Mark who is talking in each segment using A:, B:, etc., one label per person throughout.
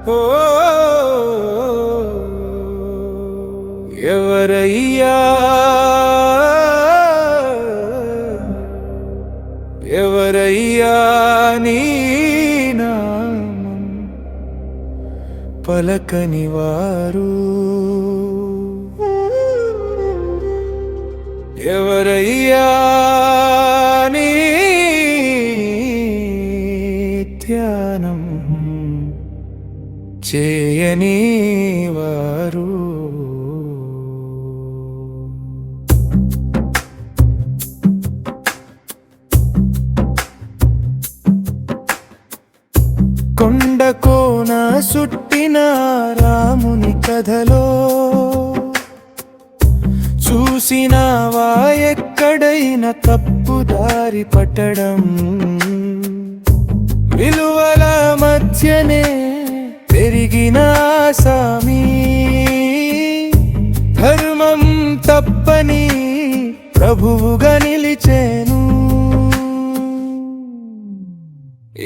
A: ఓ ఎవరయ్యా ఎవరయ్యా నీ నామం పలకని వారు ఎవరయ్యా నీ ధ్యానం చేయని వారు కొండ కోన సుట్టిన రాముని కథలో చూసినావా ఎక్కడైనా తప్పుదారి పట్టడం విలువల మధ్యనే పెరిగిన సామి ధర్మం తప్పని ప్రభువుగా నిలిచేను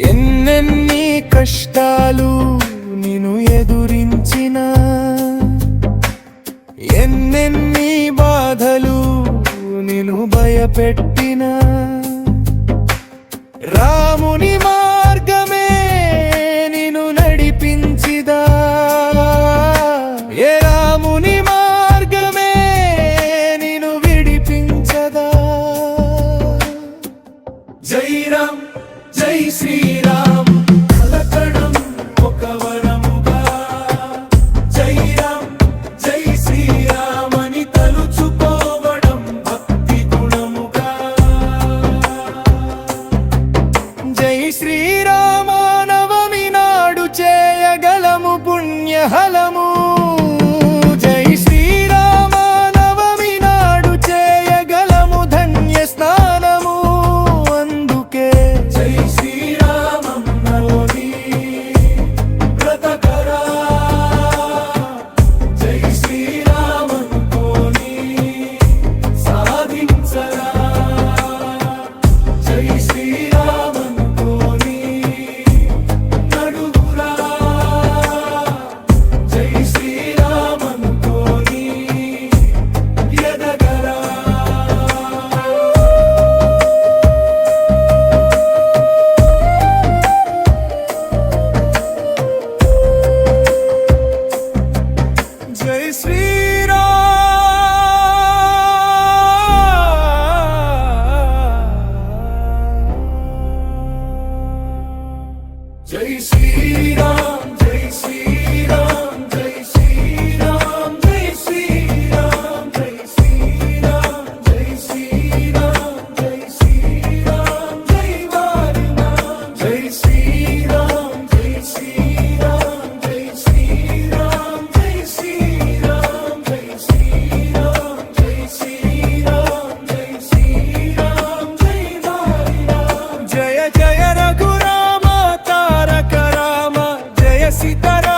A: ఎన్నెన్ని కష్టాలు నిన్ను ఎదురించిన ఎన్నెన్ని బాధలు నిన్ను భయపెట్టిన రాముని మార్గమే నిన్ను నడిపించిదా ఏ రాముని మార్గమే నిన్ను విడిపించదా జై రామ్ జై శ్రీరామ్ పలకడం ఒక వరముగా జై రామ్ జై శ్రీరామ్ అని తలుచుకోవడం భక్తి గుణముగా జై శ్రీరామ నవమి నాడు చేయగలము పుణ్యహలము జై శ్రీరామ నవమి నాడు చేయగలము ధన్య స్నానము అందుకే జై శ్రీరామన్నోని బ్రతకరా జై శ్రీరామనుకోని సాధించరా జై శ్రీరామనుకోని నడుగురా జై శ్రీరామనుకోని ఎదగరా జై శ్రీరామ్ జై శ్రీరామ్ జై శ్రీరామ్ జై శ్రీరామ్ జై శ్రీరామ్ జై శ్రీరామ్ జై శ్రీరామ్ జై వారినామ్ జై శ్రీరామ్ జై శ్రీరామ్ జై శ్రీరామ్ జై శ్రీరామ్ జై శ్రీరామ్ జై శ్రీరామ్ జై శ్రీరామ్ జై వారినామ్ జయ జయ రఘురామ తారక రామ జయ సీతారామ